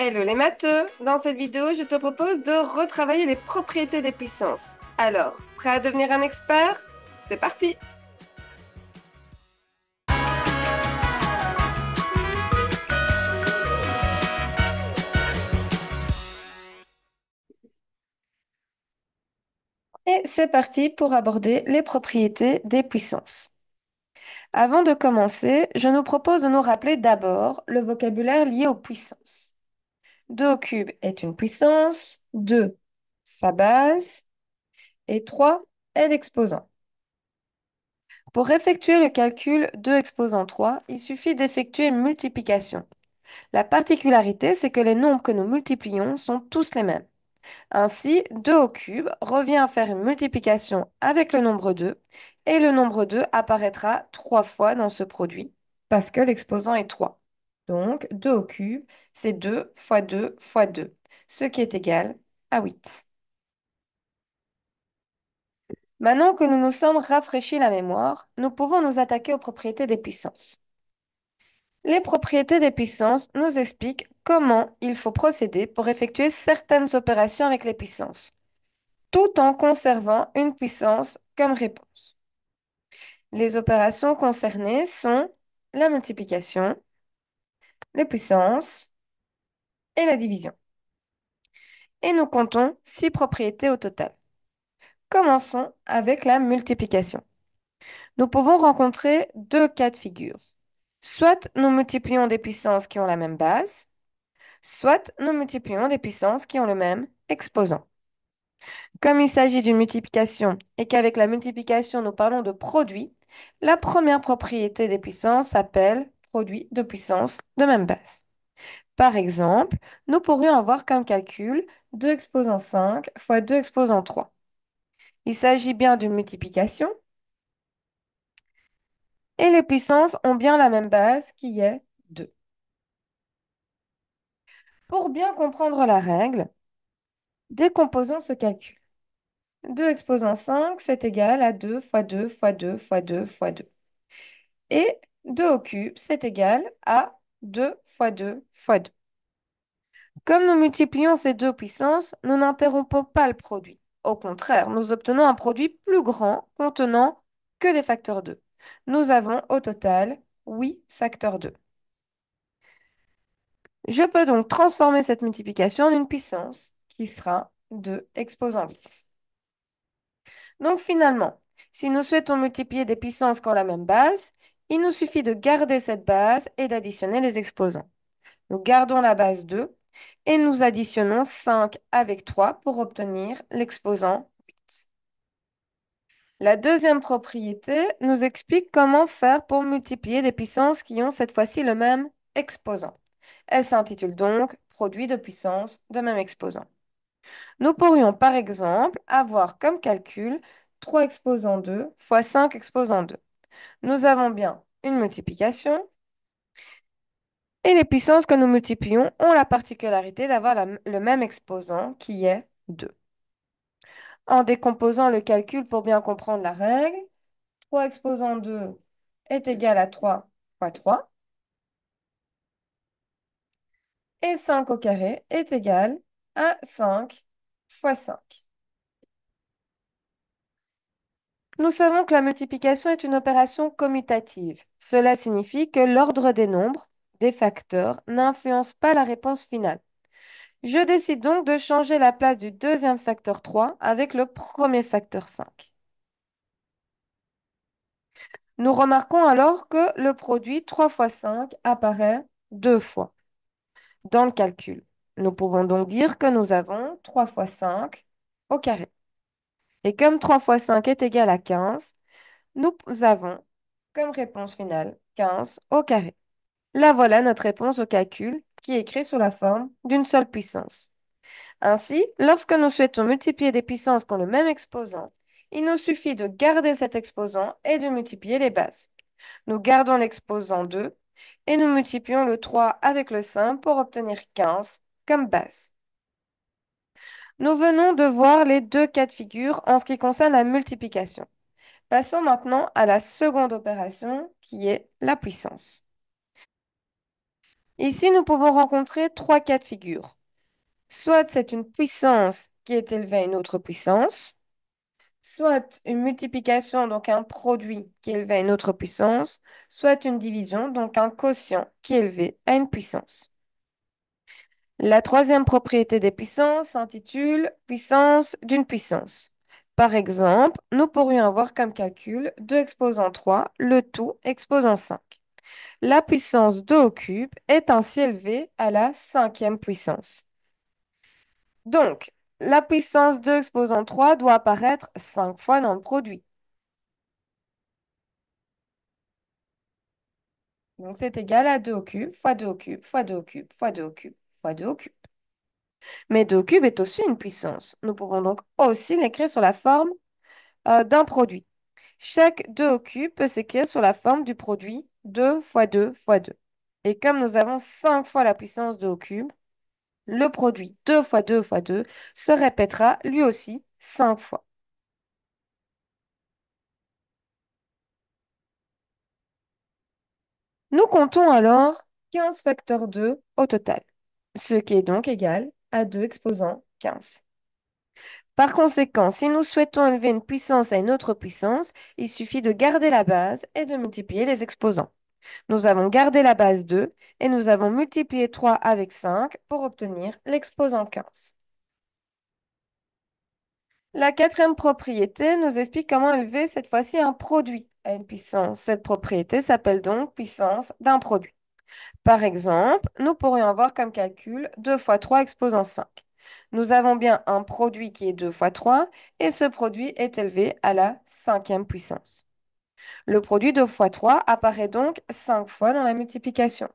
Hello les matheux! Dans cette vidéo, je te propose de retravailler les propriétés des puissances. Alors, prêt à devenir un expert? C'est parti! Et c'est parti pour aborder les propriétés des puissances. Avant de commencer, je nous propose de nous rappeler d'abord le vocabulaire lié aux puissances. 2 au cube est une puissance, 2 sa base et 3 est l'exposant. Pour effectuer le calcul 2 exposant 3, il suffit d'effectuer une multiplication. La particularité, c'est que les nombres que nous multiplions sont tous les mêmes. Ainsi, 2 au cube revient à faire une multiplication avec le nombre 2, et le nombre 2 apparaîtra 3 fois dans ce produit, parce que l'exposant est 3. Donc, 2 au cube, c'est 2 fois 2 fois 2, ce qui est égal à 8. Maintenant que nous nous sommes rafraîchis la mémoire, nous pouvons nous attaquer aux propriétés des puissances. Les propriétés des puissances nous expliquent comment il faut procéder pour effectuer certaines opérations avec les puissances, tout en conservant une puissance comme réponse. Les opérations concernées sont la multiplication, les puissances et la division. Et nous comptons 6 propriétés au total. Commençons avec la multiplication. Nous pouvons rencontrer deux cas de figure. Soit nous multiplions des puissances qui ont la même base, soit nous multiplions des puissances qui ont le même exposant. Comme il s'agit d'une multiplication et qu'avec la multiplication nous parlons de produit, la première propriété des puissances s'appelle produit de puissances de même base. Par exemple, nous pourrions avoir comme calcul 2 exposant 5 fois 2 exposant 3. Il s'agit bien d'une multiplication et les puissances ont bien la même base qui est 2. Pour bien comprendre la règle, décomposons ce calcul. 2 exposant 5, c'est égal à 2 fois 2 fois 2 fois 2 fois 2. Et 2 au cube, c'est égal à 2 fois 2 fois 2. Comme nous multiplions ces deux puissances, nous n'interrompons pas le produit. Au contraire, nous obtenons un produit plus grand contenant que des facteurs 2. Nous avons au total 8 facteurs 2. Je peux donc transformer cette multiplication en une puissance qui sera 2 exposant 8. Donc finalement, si nous souhaitons multiplier des puissances qui ont la même base, il nous suffit de garder cette base et d'additionner les exposants. Nous gardons la base 2 et nous additionnons 5 avec 3 pour obtenir l'exposant 8. La deuxième propriété nous explique comment faire pour multiplier des puissances qui ont cette fois-ci le même exposant. Elle s'intitule donc produit de puissance de même exposant. Nous pourrions par exemple avoir comme calcul 3 exposant 2 fois 5 exposant 2. Nous avons bien une multiplication et les puissances que nous multiplions ont la particularité d'avoir le même exposant qui est 2. En décomposant le calcul pour bien comprendre la règle, 3 exposant 2 est égal à 3 fois 3 et 5 au carré est égal à 5 fois 5. Nous savons que la multiplication est une opération commutative. Cela signifie que l'ordre des nombres, des facteurs, n'influence pas la réponse finale. Je décide donc de changer la place du deuxième facteur 3 avec le premier facteur 5. Nous remarquons alors que le produit 3 fois 5 apparaît deux fois dans le calcul. Nous pouvons donc dire que nous avons 3 fois 5 au carré. Et comme 3 fois 5 est égal à 15, nous avons comme réponse finale 15 au carré. Là voilà notre réponse au calcul qui est écrite sous la forme d'une seule puissance. Ainsi, lorsque nous souhaitons multiplier des puissances qui ont le même exposant, il nous suffit de garder cet exposant et de multiplier les bases. Nous gardons l'exposant 2 et nous multiplions le 3 avec le 5 pour obtenir 15 comme base. Nous venons de voir les deux cas de figure en ce qui concerne la multiplication. Passons maintenant à la seconde opération qui est la puissance. Ici, nous pouvons rencontrer trois cas de figure. Soit c'est une puissance qui est élevée à une autre puissance, soit une multiplication, donc un produit qui est élevé à une autre puissance, soit une division, donc un quotient qui est élevé à une puissance. La troisième propriété des puissances s'intitule puissance d'une puissance. Par exemple, nous pourrions avoir comme calcul 2 exposant 3, le tout exposant 5. La puissance 2 au cube est ainsi élevée à la cinquième puissance. Donc, la puissance 2 exposant 3 doit apparaître 5 fois dans le produit. Donc, c'est égal à 2 au cube fois 2 au cube fois 2 au cube fois 2 au cube fois 2 au cube. Mais 2 au cube est aussi une puissance. Nous pouvons donc aussi l'écrire sur la forme d'un produit. Chaque 2 au cube peut s'écrire sur la forme du produit 2 fois 2 fois 2. Et comme nous avons 5 fois la puissance 2 au cube, le produit 2 fois 2 fois 2 se répétera lui aussi 5 fois. Nous comptons alors 15 facteurs 2 au total, ce qui est donc égal à 2 exposant 15. Par conséquent, si nous souhaitons élever une puissance à une autre puissance, il suffit de garder la base et de multiplier les exposants. Nous avons gardé la base 2 et nous avons multiplié 3 avec 5 pour obtenir l'exposant 15. La quatrième propriété nous explique comment élever cette fois-ci un produit à une puissance. Cette propriété s'appelle donc puissance d'un produit. Par exemple, nous pourrions avoir comme calcul 2 fois 3 exposant 5. Nous avons bien un produit qui est 2 fois 3 et ce produit est élevé à la cinquième puissance. Le produit 2 fois 3 apparaît donc 5 fois dans la multiplication.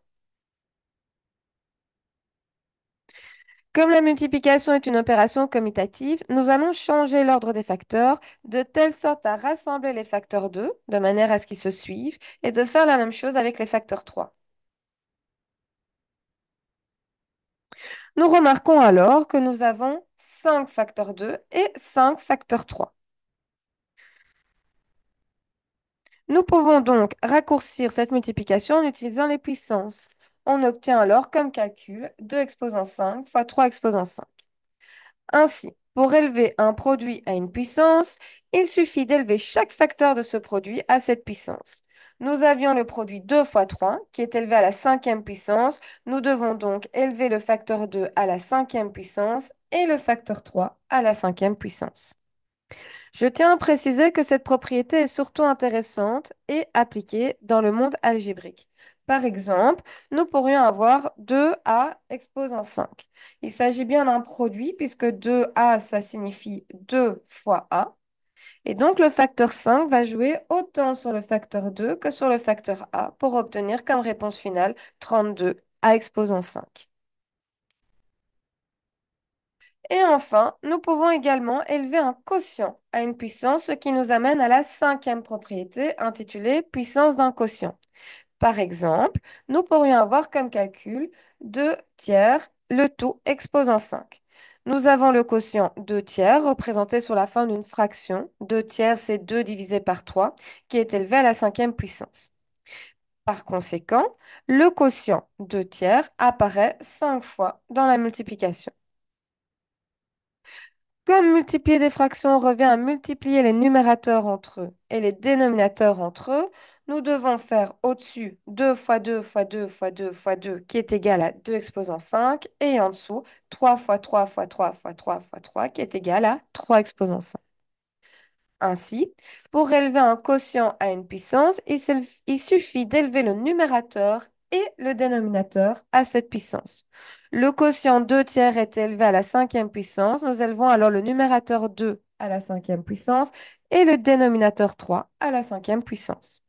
Comme la multiplication est une opération commutative, nous allons changer l'ordre des facteurs de telle sorte à rassembler les facteurs 2 de manière à ce qu'ils se suivent et de faire la même chose avec les facteurs 3. Nous remarquons alors que nous avons 5 facteurs 2 et 5 facteurs 3. Nous pouvons donc raccourcir cette multiplication en utilisant les puissances. On obtient alors comme calcul 2 exposant 5 fois 3 exposant 5. Ainsi, pour élever un produit à une puissance, il suffit d'élever chaque facteur de ce produit à cette puissance. Nous avions le produit 2 fois 3 qui est élevé à la cinquième puissance. Nous devons donc élever le facteur 2 à la cinquième puissance et le facteur 3 à la cinquième puissance. Je tiens à préciser que cette propriété est surtout intéressante et appliquée dans le monde algébrique. Par exemple, nous pourrions avoir 2a exposant 5. Il s'agit bien d'un produit puisque 2a, ça signifie 2 fois a. Et donc le facteur 5 va jouer autant sur le facteur 2 que sur le facteur a pour obtenir comme réponse finale 32 a exposant 5. Et enfin, nous pouvons également élever un quotient à une puissance, ce qui nous amène à la cinquième propriété intitulée puissance d'un quotient. Par exemple, nous pourrions avoir comme calcul 2 tiers, le tout exposant 5. Nous avons le quotient 2 tiers représenté sur la forme d'une fraction. 2 tiers, c'est 2 divisé par 3, qui est élevé à la cinquième puissance. Par conséquent, le quotient 2 tiers apparaît 5 fois dans la multiplication. Comme multiplier des fractions revient à multiplier les numérateurs entre eux et les dénominateurs entre eux, nous devons faire au-dessus 2 fois 2 fois 2 fois 2 fois 2 qui est égal à 2 exposant 5 et en dessous 3 fois 3 fois 3 fois 3 fois 3 qui est égal à 3 exposant 5. Ainsi, pour élever un quotient à une puissance, il suffit d'élever le numérateur et le dénominateur à cette puissance. Le quotient 2 tiers est élevé à la cinquième puissance. Nous élevons alors le numérateur 2 à la cinquième puissance et le dénominateur 3 à la cinquième puissance.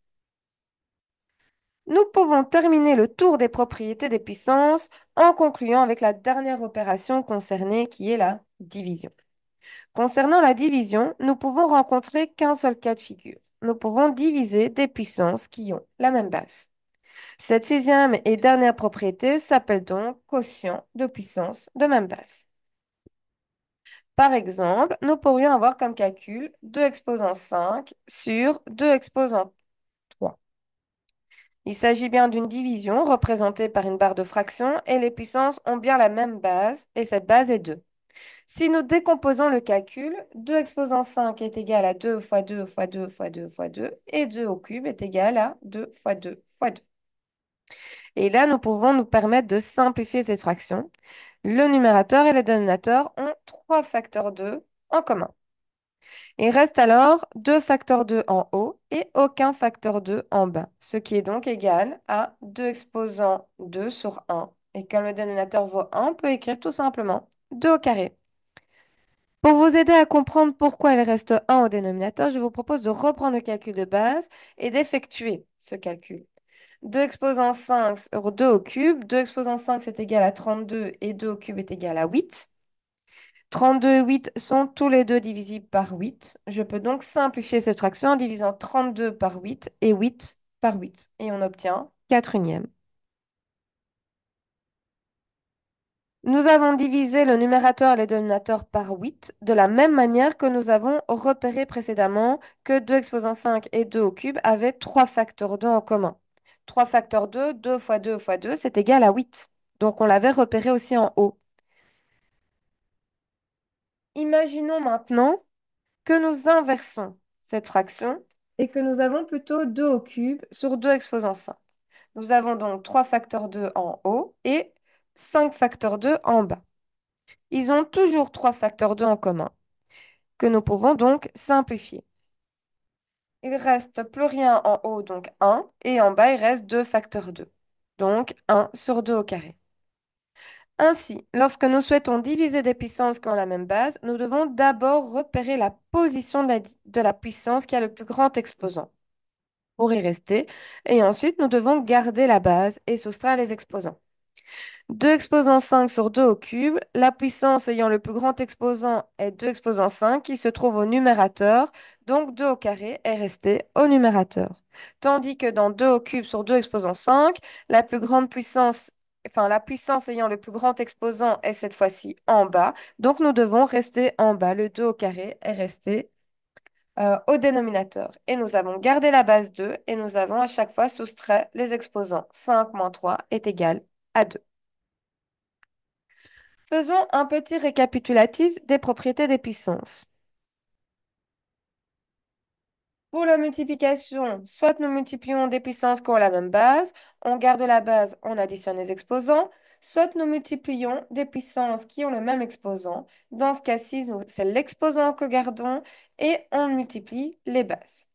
Nous pouvons terminer le tour des propriétés des puissances en concluant avec la dernière opération concernée qui est la division. Concernant la division, nous pouvons rencontrer qu'un seul cas de figure. Nous pouvons diviser des puissances qui ont la même base. Cette sixième et dernière propriété s'appelle donc quotient de puissance de même base. Par exemple, nous pourrions avoir comme calcul 2 exposant 5 sur 2 exposant 3. Il s'agit bien d'une division représentée par une barre de fraction et les puissances ont bien la même base et cette base est 2. Si nous décomposons le calcul, 2 exposant 5 est égal à 2 fois 2 fois 2 fois 2 fois 2 et 2 au cube est égal à 2 fois 2 fois 2. Et là, nous pouvons nous permettre de simplifier cette fraction. Le numérateur et le dénominateur ont 3 facteurs 2 en commun. Il reste alors 2 facteurs 2 en haut et aucun facteur 2 en bas, ce qui est donc égal à 2 exposant 2 sur 1. Et comme le dénominateur vaut 1, on peut écrire tout simplement 2 au carré. Pour vous aider à comprendre pourquoi il reste 1 au dénominateur, je vous propose de reprendre le calcul de base et d'effectuer ce calcul. 2 exposant 5 sur 2 au cube. 2 exposant 5, c'est égal à 32 et 2 au cube est égal à 8. 32 et 8 sont tous les deux divisibles par 8. Je peux donc simplifier cette fraction en divisant 32 par 8 et 8 par 8. Et on obtient 4 unièmes. Nous avons divisé le numérateur et le dénominateur par 8 de la même manière que nous avons repéré précédemment que 2 exposant 5 et 2 au cube avaient 3 facteurs 2 en commun. 3 facteurs 2, 2 fois 2 fois 2, c'est égal à 8. Donc on l'avait repéré aussi en haut. Imaginons maintenant que nous inversons cette fraction et que nous avons plutôt 2 au cube sur 2 exposant 5. Nous avons donc 3 facteurs 2 en haut et 5 facteurs 2 en bas. Ils ont toujours 3 facteurs 2 en commun, que nous pouvons donc simplifier. Il reste plus rien en haut, donc 1, et en bas, il reste 2 facteurs 2. Donc 1 sur 2 au carré. Ainsi, lorsque nous souhaitons diviser des puissances qui ont la même base, nous devons d'abord repérer la position de la puissance qui a le plus grand exposant pour y rester, et ensuite nous devons garder la base et soustraire les exposants. 2 exposant 5 sur 2 au cube, la puissance ayant le plus grand exposant est 2 exposant 5 qui se trouve au numérateur, donc 2 au carré est resté au numérateur. Tandis que dans 2 au cube sur 2 exposant 5, la plus grande puissance, enfin la puissance ayant le plus grand exposant est cette fois-ci en bas, donc nous devons rester en bas. Le 2 au carré est resté au dénominateur. Et nous avons gardé la base 2 et nous avons à chaque fois soustrait les exposants. 5 moins 3 est égal à 2. Faisons un petit récapitulatif des propriétés des puissances. Pour la multiplication, soit nous multiplions des puissances qui ont la même base, on garde la base, on additionne les exposants, soit nous multiplions des puissances qui ont le même exposant. Dans ce cas-ci, c'est l'exposant que gardons et on multiplie les bases.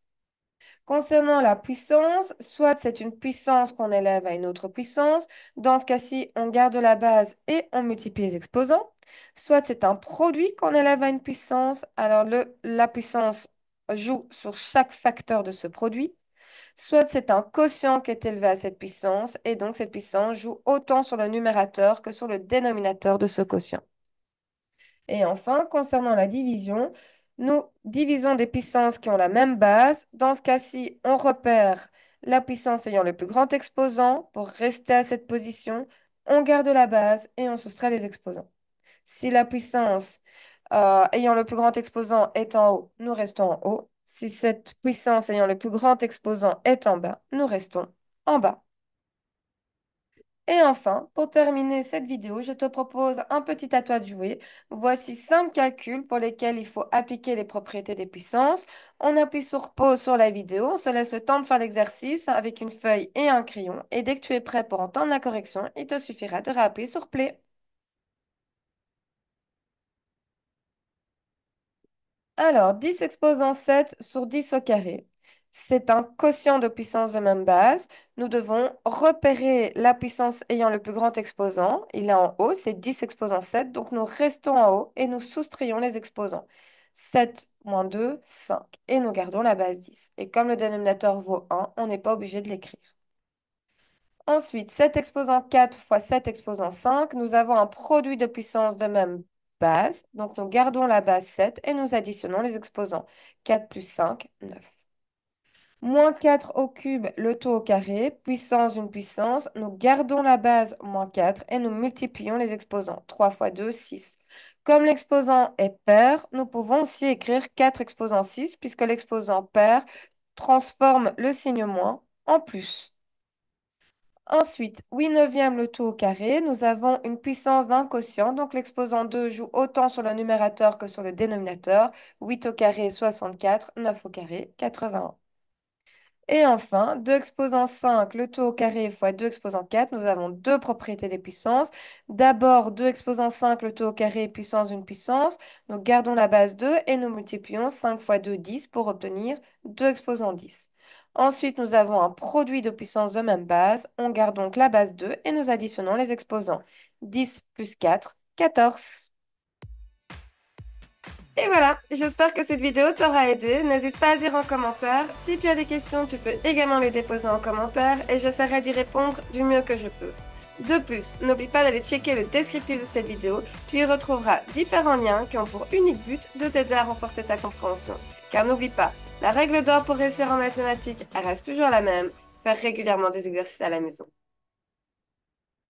Concernant la puissance, soit c'est une puissance qu'on élève à une autre puissance. Dans ce cas-ci, on garde la base et on multiplie les exposants. Soit c'est un produit qu'on élève à une puissance. Alors la puissance joue sur chaque facteur de ce produit. Soit c'est un quotient qui est élevé à cette puissance et donc cette puissance joue autant sur le numérateur que sur le dénominateur de ce quotient. Et enfin, concernant la division, nous divisons des puissances qui ont la même base. Dans ce cas-ci, on repère la puissance ayant le plus grand exposant pour rester à cette position. On garde la base et on soustrait les exposants. Si la puissance ayant le plus grand exposant est en haut, nous restons en haut. Si cette puissance ayant le plus grand exposant est en bas, nous restons en bas. Et enfin, pour terminer cette vidéo, je te propose un petit à toi de jouer. Voici 5 calculs pour lesquels il faut appliquer les propriétés des puissances. On appuie sur pause sur la vidéo, on se laisse le temps de faire l'exercice avec une feuille et un crayon. Et dès que tu es prêt pour entendre la correction, il te suffira de réappuyer sur play. Alors, 10 exposant 7 sur 10 au carré. C'est un quotient de puissance de même base. Nous devons repérer la puissance ayant le plus grand exposant. Il est en haut, c'est 10 exposant 7. Donc, nous restons en haut et nous soustrayons les exposants. 7 moins 2, 5. Et nous gardons la base 10. Et comme le dénominateur vaut 1, on n'est pas obligé de l'écrire. Ensuite, 7 exposant 4 fois 7 exposant 5, nous avons un produit de puissance de même base. Donc, nous gardons la base 7 et nous additionnons les exposants. 4 plus 5, 9. Moins 4 au cube, le tout au carré, puissance d'une puissance. Nous gardons la base moins 4 et nous multiplions les exposants. 3 fois 2, 6. Comme l'exposant est pair, nous pouvons aussi écrire 4 exposant 6 puisque l'exposant pair transforme le signe moins en plus. Ensuite, 8/9 le tout au carré, nous avons une puissance d'un quotient, donc l'exposant 2 joue autant sur le numérateur que sur le dénominateur. 8 au carré, 64, 9 au carré, 81. Et enfin, 2 exposant 5, le tout au carré fois 2 exposant 4, nous avons deux propriétés des puissances. D'abord, 2 exposant 5, le tout au carré, puissance d'une puissance. Nous gardons la base 2 et nous multiplions 5 fois 2, 10 pour obtenir 2 exposant 10. Ensuite, nous avons un produit de puissance de même base. On garde donc la base 2 et nous additionnons les exposants. 10 plus 4, 14. Et voilà, j'espère que cette vidéo t'aura aidé. N'hésite pas à le dire en commentaire. Si tu as des questions, tu peux également les déposer en commentaire et j'essaierai d'y répondre du mieux que je peux. De plus, n'oublie pas d'aller checker le descriptif de cette vidéo. Tu y retrouveras différents liens qui ont pour unique but de t'aider à renforcer ta compréhension. Car n'oublie pas, la règle d'or pour réussir en mathématiques, elle reste toujours la même. Faire régulièrement des exercices à la maison.